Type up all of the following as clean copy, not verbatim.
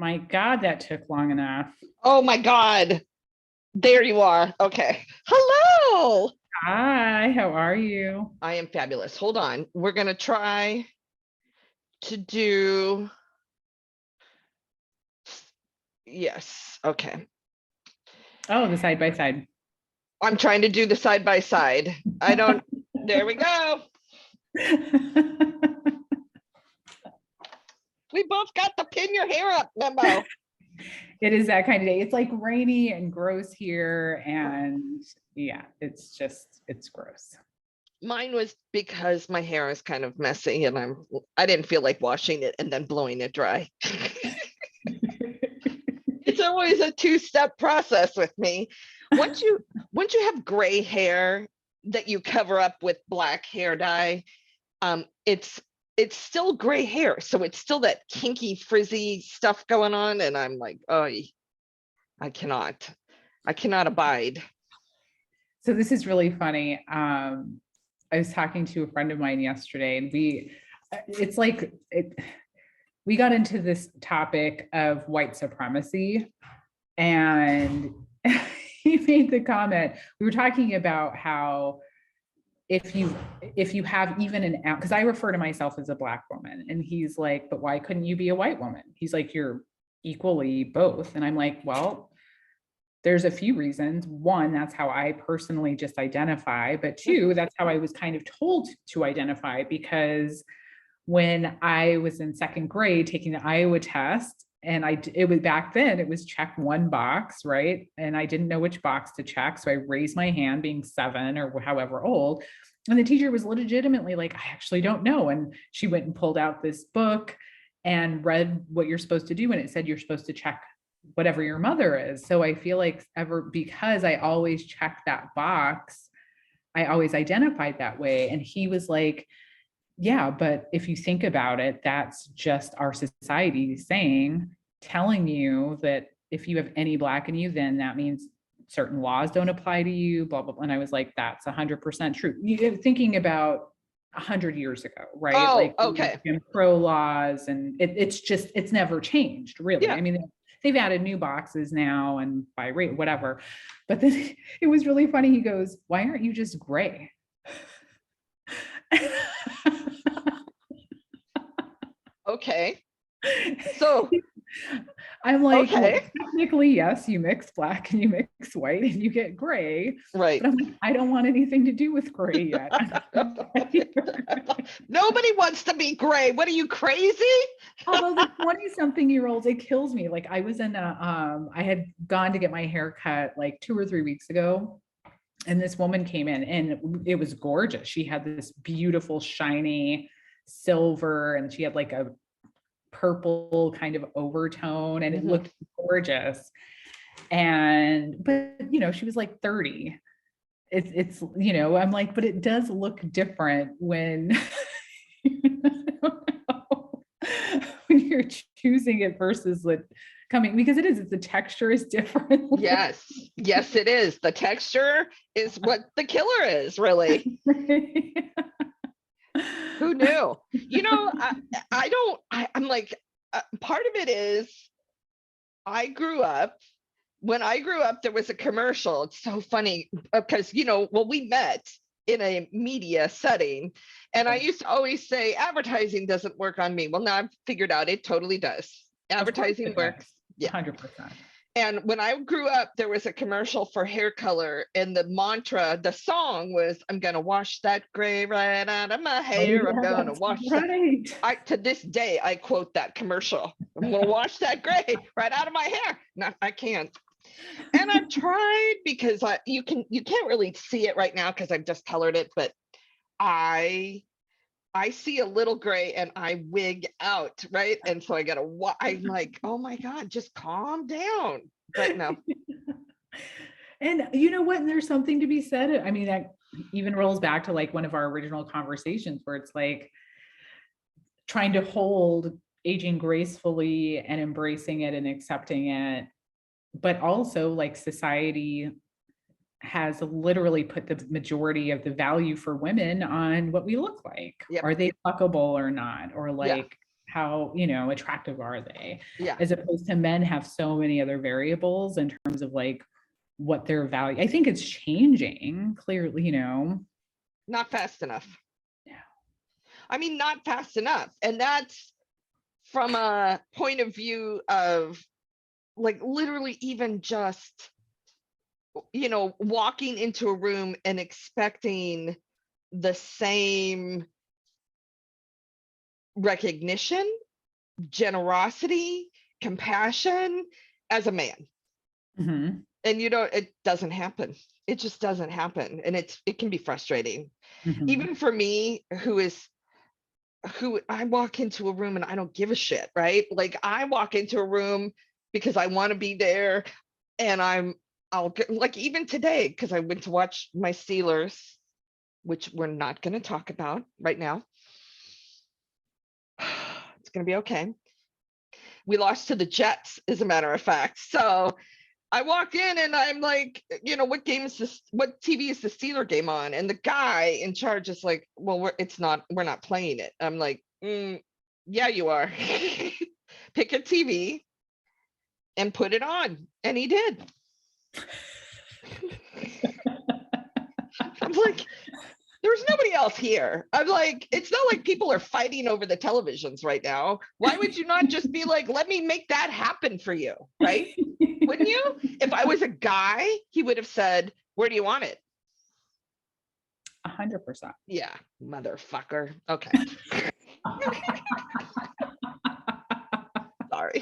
My God, that took long enough. Oh my God. There you are. Okay. Hello. Hi, how are you? I am fabulous. Hold on. We're going to try to do. Yes. Okay. Oh, the side by side. I'm trying to do the side by side. I don't. There we go. We both got the pin your hair up memo. It is that kind of day. It's like rainy and gross here. And yeah, it's gross. Mine was because my hair is kind of messy and I didn't feel like washing it and then blowing it dry. It's always a two-step process with me. Once you have gray hair that you cover up with black hair dye, it's still gray hair, so it's still that kinky frizzy stuff going on, and I'm like, oh, I cannot abide. So this is really funny. I was talking to a friend of mine yesterday, and we got into this topic of white supremacy, and he made the comment. We were talking about how if you have even an ounce, because I refer to myself as a Black woman, and he's like, but why couldn't you be a white woman? He's like, you're equally both. And I'm like, well, there's a few reasons. One, that's how I personally just identify, but two, that's how I was kind of told to identify, because when I was in second grade taking the Iowa test, and it was back then, it was check one box, right? And I didn't know which box to check. So I raised my hand, being 7 or however old. And the teacher was legitimately like, I actually don't know. And she went and pulled out this book and read what you're supposed to do. And it said, you're supposed to check whatever your mother is. So I feel like because I always checked that box, I always identified that way. And he was like, yeah, but if you think about it, that's just our society telling you that if you have any Black in you, then that means certain laws don't apply to you, blah, blah, blah. And I was like, that's 100% true. Thinking about 100 years ago, right? Oh, like okay. Jim Crow laws, and it's never changed, really. Yeah. I mean, they've added new boxes now and by rate, whatever. But then it was really funny. He goes, why aren't you just gray? Okay. So I'm like, okay. well, technically, yes, you mix Black and you mix white and you get gray. Right. But I'm like, I don't want anything to do with gray yet. Nobody wants to be gray. What are you, crazy? Although the 20-something-year-olds, it kills me. Like I was I had gone to get my hair cut like 2 or 3 weeks ago. And this woman came in and it was gorgeous. She had this beautiful, shiny silver, and she had like a purple kind of overtone, and it looked gorgeous. But she was like 30. It's I'm like, but it does look different when when you're choosing it versus like coming, because the texture is different. Yes, it is. The texture is what the killer is, really. Who knew? I'm like, part of it is when I grew up, there was a commercial. It's so funny because, we met in a media setting, and I used to always say advertising doesn't work on me. Well, now I've figured out it totally does. Advertising works. Yeah. 100%. And when I grew up, there was a commercial for hair color, and the song was, I'm going to wash that gray right out of my hair. I'm going to wash that. To this day, I quote that commercial. I'm going to wash that gray right out of my hair. No, I can't. And I've tried, because you can't really see it right now because I've just colored it, but I see a little gray and I wig out, right? And so I'm like, oh my God, just calm down. But no. And you know what? There's something to be said. I mean, that even rolls back to like one of our original conversations where it's like trying to hold aging gracefully and embracing it and accepting it. But also, like, society has literally put the majority of the value for women on what we look like. Yep. Are they fuckable or not? Or like, how, you know, attractive are they? Yeah. As opposed to men have so many other variables in terms of like what their value. I think it's changing clearly, you know. Not fast enough. No. I mean, not fast enough. And that's from a point of view of like literally even just, you know, walking into a room and expecting the same recognition, generosity, compassion as a man. Mhm. And you know, it doesn't happen. It just doesn't happen. And it can be frustrating. Mhm. Even for me, who I walk into a room and I don't give a shit, right? Like I walk into a room because I want to be there, and I'll get like even today, because I went to watch my Steelers, which we're not going to talk about right now. It's going to be okay. We lost to the Jets, as a matter of fact. So I walk in and I'm like, you know, what game is this? What TV is the Steeler game on? And the guy in charge is like, well, we're not playing it. I'm like, yeah, you are. Pick a TV and put it on. And he did. I'm like, there's nobody else here. I'm like, it's not like people are fighting over the televisions right now. Why would you not just be like, let me make that happen for you, right? Wouldn't you? If I was a guy, he would have said, where do you want it? 100%. Yeah, motherfucker. Okay. Sorry.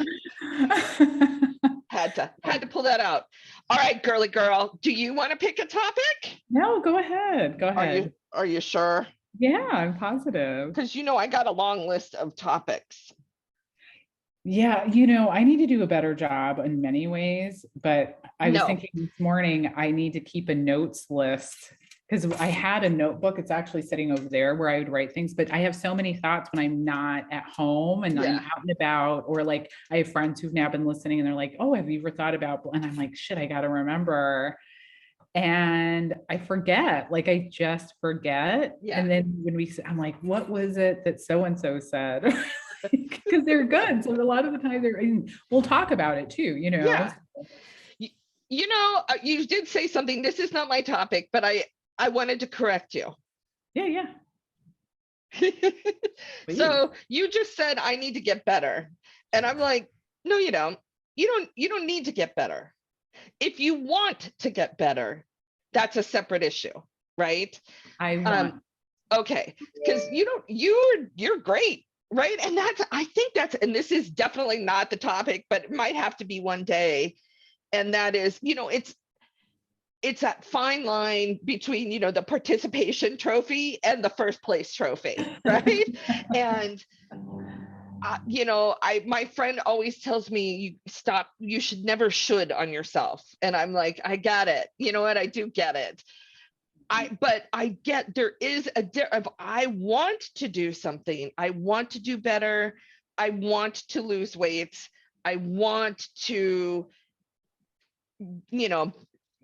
Had to pull that out. All right, girly girl. Do you want to pick a topic? No, go ahead. Go ahead. Are you sure? Yeah, I'm positive. Because you know I got a long list of topics. Yeah, you know, I need to do a better job in many ways, but I was thinking this morning I need to keep a notes list because I had a notebook. It's actually sitting over there where I would write things, but I have so many thoughts when I'm not at home and I'm out and about, or like I have friends who've now been listening and they're like, oh, have you ever thought about, and I'm like, shit, I got to remember. And I forget, like I just forget. Yeah. And then when I'm like, what was it that so-and-so said? Because they're good. So a lot of the time we'll talk about it too, you know? Yeah. You know, you did say something, this is not my topic, but I wanted to correct you. Yeah. So you just said, I need to get better. And I'm like, no, you don't. You don't need to get better. If you want to get better, that's a separate issue, right? I want. Okay, because you're great, right? And I think and this is definitely not the topic, but it might have to be one day. And that is, you know, it's that fine line between, you know, the participation trophy and the first place trophy, right? And you know, my friend always tells me, you should never should on yourself. And I'm like, I get it. You know what? I do get it. But I get there is if I want to do something, I want to do better. I want to lose weight. I want to, you know,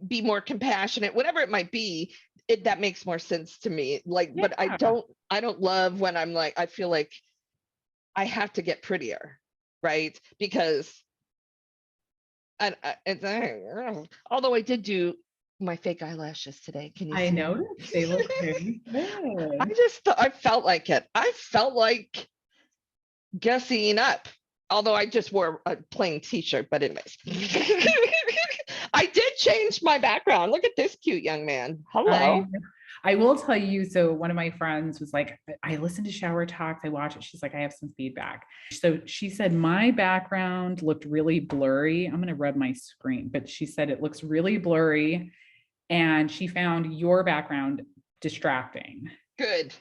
be more compassionate, whatever it might be. That makes more sense to me. Like, yeah. But I don't love when I'm like, I feel like I have to get prettier, right? Because although I did do my fake eyelashes today. Can you see? I noticed they look very good. I felt like it. I felt like guessing up. Although I just wore a plain t-shirt, but anyways. I did change my background. Look at this cute young man. Hello. I will tell you, so one of my friends was like, I listen to Shower Talks, I watch it. She's like, I have some feedback. So she said, my background looked really blurry. I'm going to rub my screen, but she said it looks really blurry. And she found your background distracting. Good.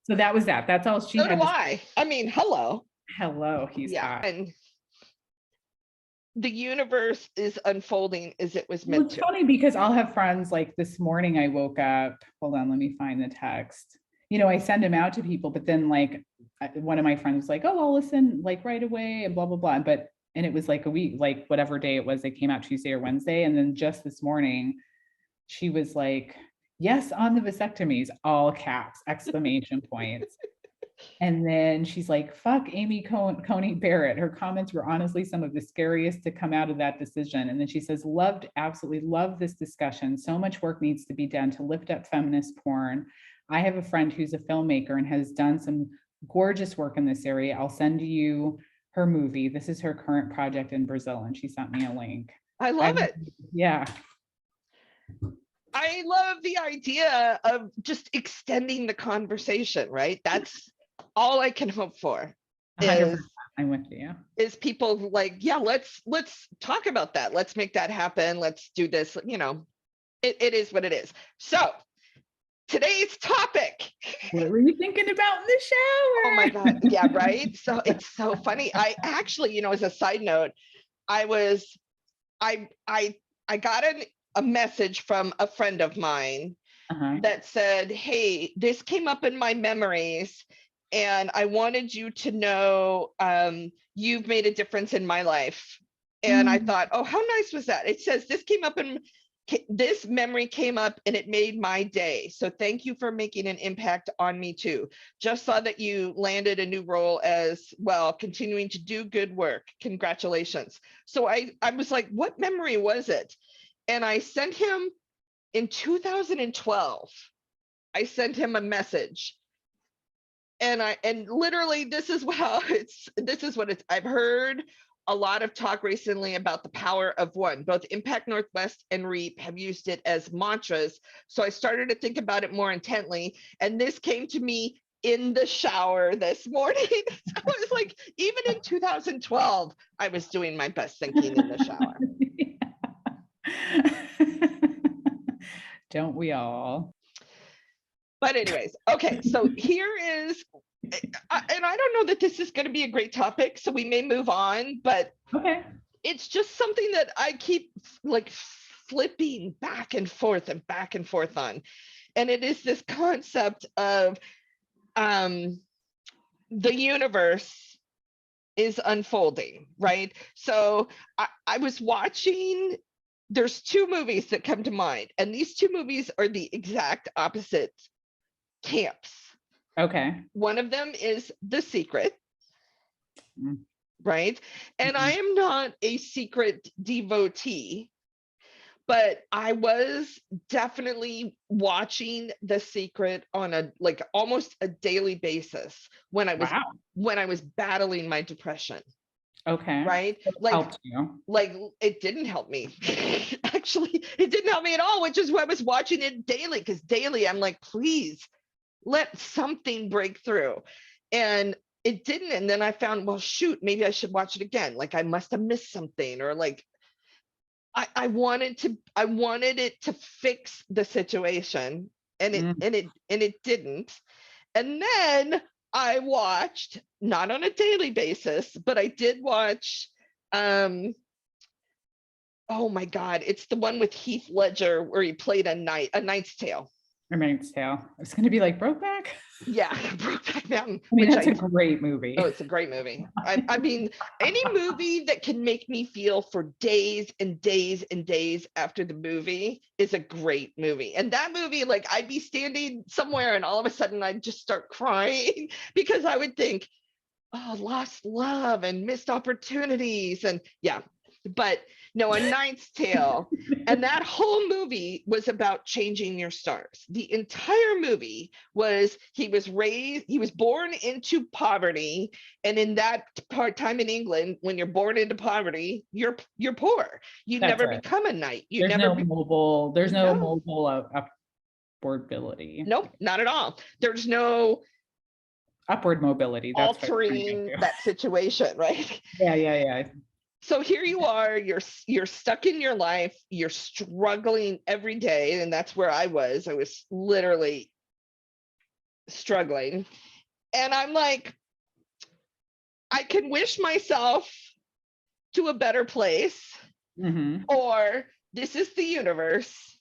So that was that. That's all she had. So do I. I mean, hello. Hello, he's hot. And the universe is unfolding as it was meant to. It's funny because I'll have friends like this morning I woke up, hold on, let me find the text. You know, I send them out to people, but then like one of my friends was like, oh, I'll listen like right away and blah, blah, blah. And it was like a week, like whatever day it was, they came out Tuesday or Wednesday. And then just this morning, she was like, yes, on the vasectomies, all caps, exclamation points. And then she's like, fuck Amy Coney Barrett. Her comments were honestly some of the scariest to come out of that decision. And then she says, absolutely love this discussion. So much work needs to be done to lift up feminist porn. I have a friend who's a filmmaker and has done some gorgeous work in this area. I'll send you her movie. This is her current project in Brazil. And she sent me a link. I love it. Yeah. I love the idea of just extending the conversation, right? That's all I can hope for. I'm with you. Is people like, yeah, let's talk about that. Let's make that happen. Let's do this. You know, it is what it is. So today's topic. What were you thinking about in the shower? Oh my God. Yeah, right. So it's so funny. I actually, you know, as a side note, I got a message from a friend of mine that said, hey, this came up in my memories and I wanted you to know you've made a difference in my life. And I thought, oh, how nice was that? It says this memory came up and it made my day. So thank you for making an impact on me too. Just saw that you landed a new role as well, continuing to do good work. Congratulations. So I was like, what memory was it? And I sent him in 2012, I sent him a message. And literally this is what I've heard a lot of talk recently about the power of one. Both Impact Northwest and REAP have used it as mantras. So I started to think about it more intently. And this came to me in the shower this morning. So I was like, even in 2012, I was doing my best thinking in the shower. Don't we all? But anyways, okay, so here is, and I don't know that this is going to be a great topic, so we may move on, but okay, it's just something that I keep like flipping back and forth on. And it is this concept of the universe is unfolding, right? So I was watching, there's two movies that come to mind, and these two movies are the exact opposite camps. Okay. One of them is The Secret, right? And I am not a Secret devotee, but I was definitely watching The Secret on a like almost a daily basis when I was battling my depression. Okay. Right? Helped you. Like it didn't help me. Actually, it didn't help me at all, which is why I was watching it daily, because daily I'm like, please let something break through. And it didn't. And then I found, well, shoot, maybe I should watch it again. Like I must have missed something, or like I wanted it to fix the situation, and it didn't. And then I watched, not on a daily basis, but I did watch oh my God, it's the one with Heath Ledger where he played A Knight's Tale. A Knight's Tale. It's going to be like Brokeback. Yeah, Brokeback Mountain. I mean, that's a great movie. Oh, it's a great movie. I mean, any movie that can make me feel for days and days and days after the movie is a great movie. And that movie, like I'd be standing somewhere and all of a sudden I'd just start crying because I would think, oh, lost love and missed opportunities. And yeah, but no, A Knight's Tale. And that whole movie was about changing your stars. The entire movie was, he was born into poverty. And in that time in England, when you're born into poverty, you're poor. You never become a knight. There's no mobile upwardability. Nope, not at all. There's no upward mobility. That's altering that situation, right? Yeah. So here you are, you're stuck in your life, you're struggling every day, and that's where I was literally struggling. And I'm like, I can wish myself to a better place, or this is the universe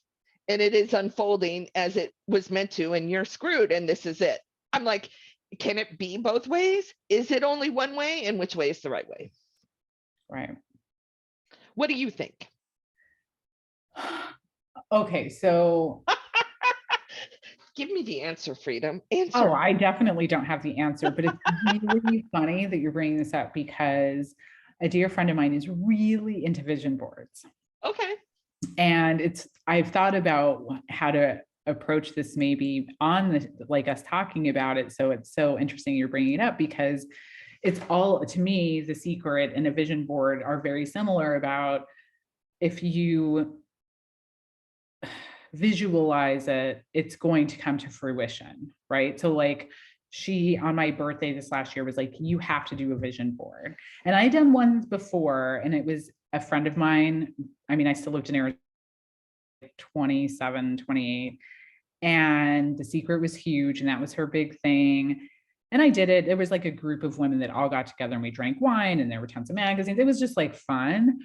and it is unfolding as it was meant to, and you're screwed and this is it. I'm like, can it be both ways? Is it only one way? And which way is the right way? Right. What do you think? Okay, so give me the answer, Freedom. Oh, Answer. I definitely don't have the answer, but it's really funny that you're bringing this up because a dear friend of mine is really into vision boards. Okay. And I've thought about how to approach this maybe on the, like us talking about it. So it's so interesting you're bringing it up because it's all, to me, The Secret and a vision board are very similar about if you visualize it, it's going to come to fruition, right? So like she, on my birthday this last year, was like, you have to do a vision board. And I done one before, and it was a friend of mine. I mean, I still lived in Arizona, 27, 28, and The Secret was huge, and that was her big thing. And I did it. It was like a group of women that all got together and we drank wine, and there were tons of magazines. It was just like fun.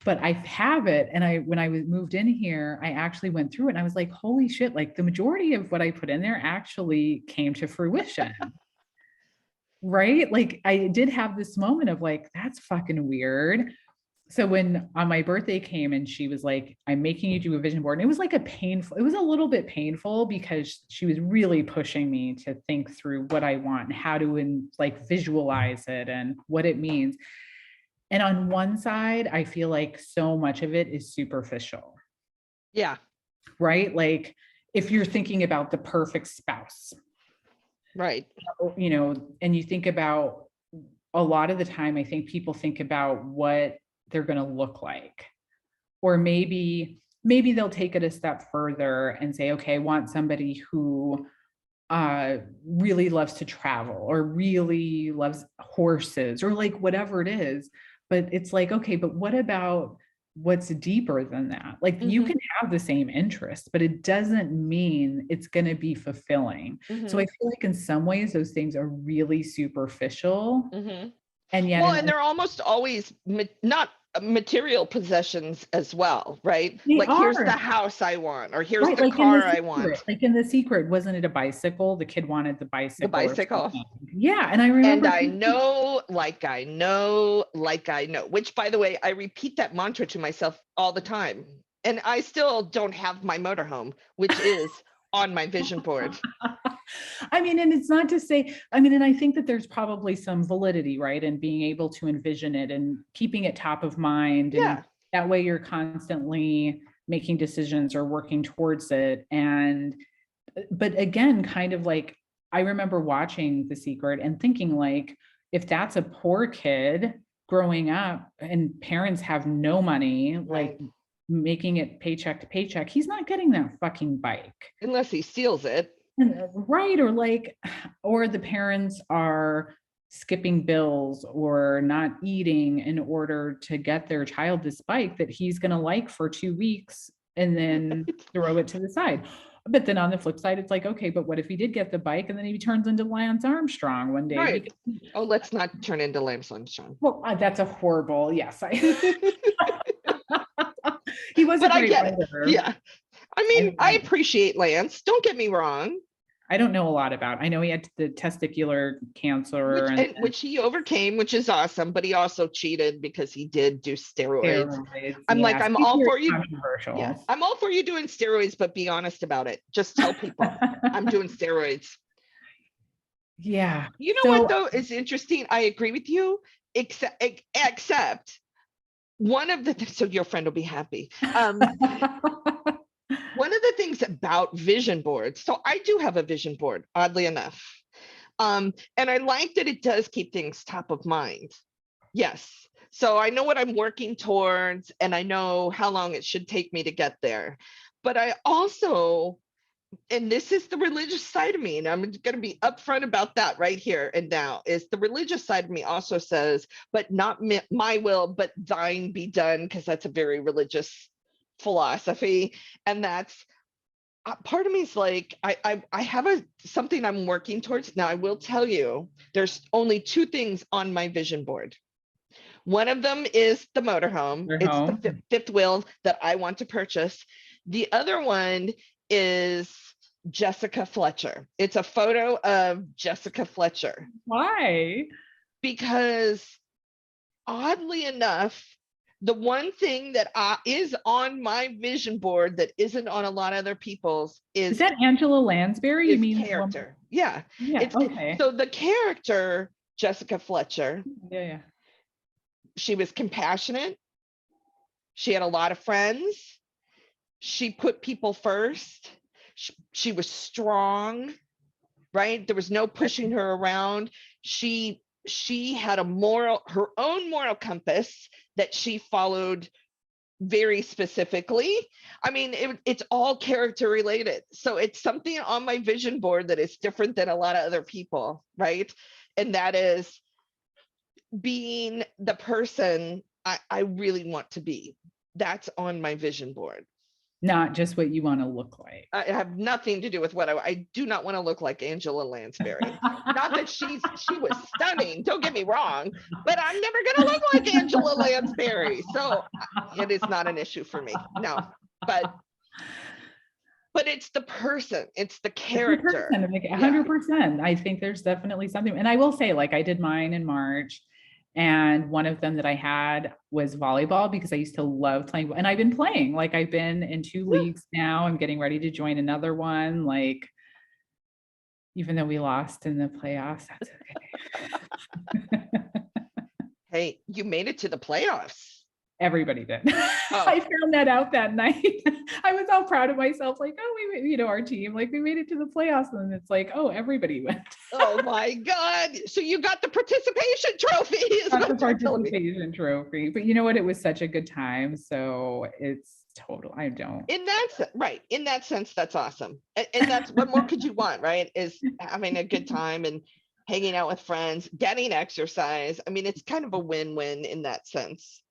But I have it. And when I moved in here, I actually went through it and I was like, holy shit, like the majority of what I put in there actually came to fruition. Right? Like I did have this moment of like, that's fucking weird. So when on my birthday came and she was like, I'm making you do a vision board. And it was like it was a little bit painful because she was really pushing me to think through what I want and how to like visualize it and what it means. And on one side, I feel like so much of it is superficial. Yeah. Right? Like if you're thinking about the perfect spouse. Right. You know, and you think about a lot of the time, I think people think about what they're going to look like. Or maybe they'll take it a step further and say, okay, I want somebody who really loves to travel or really loves horses or like whatever it is. But it's like, okay, but what about what's deeper than that? Like you can have the same interest, but it doesn't mean it's going to be fulfilling. So I feel like in some ways those things are really superficial. And yet, well, and they're almost always not material possessions as well, right? Like here's the house I want, or here's the car I want. Like in The Secret, wasn't it a bicycle? The kid wanted the bicycle. The bicycle. Yeah, and I remember. And I know, which by the way, I repeat that mantra to myself all the time. And I still don't have my motorhome, which is on my vision board. I mean, and it's not to say, I mean, and I think that there's probably some validity, right? And being able to envision it and keeping it top of mind. Yeah. And that way you're constantly making decisions or working towards it. And, but again, kind of like, I remember watching The Secret and thinking like, if that's a poor kid growing up and parents have no money, right. like making it paycheck to paycheck, he's not getting that fucking bike. Unless he steals it. Right. Or like, or the parents are skipping bills or not eating in order to get their child this bike that he's going to like for 2 weeks and then throw it to the side. But then on the flip side, it's like, okay, but what if he did get the bike and then he turns into Lance Armstrong one day? Right. Oh, let's not turn into Lance Armstrong. Well, that's a horrible, yes. He was a great writer. Yeah. I mean, I appreciate Lance. Don't get me wrong. I don't know a lot about. I know he had the testicular cancer, which he overcame, which is awesome. But he also cheated because he did do steroids. I'm like, I'm all for you. Yeah, I'm all for you doing steroids, but be honest about it. Just tell people I'm doing steroids. Yeah. You know what though is interesting? I agree with you, except one of the so your friend will be happy. One of the things about vision boards, so I do have a vision board, oddly enough. And I like that it does keep things top of mind. Yes. So I know what I'm working towards and I know how long it should take me to get there. But I also, and this is the religious side of me, and I'm going to be upfront about that right here and now, is the religious side of me also says, but not my will, but thine be done, because that's a very religious philosophy. And that's part of me is like, I have something I'm working towards. Now I will tell you, there's only 2 things on my vision board. One of them is the motorhome. It's the fifth wheel that I want to purchase. The other one is Jessica Fletcher. It's a photo of Jessica Fletcher. Why? Because oddly enough, The one thing that is on my vision board that isn't on a lot of other people's Is is that Angela Lansbury? You mean the woman- character. Yeah. Yeah, It's okay. so the character, Jessica Fletcher, Yeah, yeah. she was compassionate. She had a lot of friends. She put people first. She was strong, right? There was no pushing her around. She had her own moral compass that she followed very specifically. I mean, it's all character related. So it's something on my vision board that is different than a lot of other people, right? And that is being the person I really want to be. That's on my vision board. Not just what you want to look like. I have nothing to do with what I do not want to look like Angela Lansbury. Not that she was stunning, don't get me wrong, but I'm never going to look like Angela Lansbury. So it is not an issue for me. No, but it's the person, it's the character. 100%. I think there's definitely something. And I will say, like, I did mine in March. And one of them that I had was volleyball because I used to love playing. And I've been playing, like I've been in 2 leagues now. I'm getting ready to join another one. Like, even though we lost in the playoffs, that's okay. Hey, you made it to the playoffs. Everybody did. Oh. I found that out that night. I was all proud of myself, like, oh, our team, like we made it to the playoffs, and it's like, oh, everybody went. Oh my God. So you got the participation trophy. Got the participation trophy. But you know what? It was such a good time. So it's total. I don't. In that sense, that's awesome. And that's what more could you want, right? Is having a good time and hanging out with friends, getting exercise. I mean, it's kind of a win-win in that sense.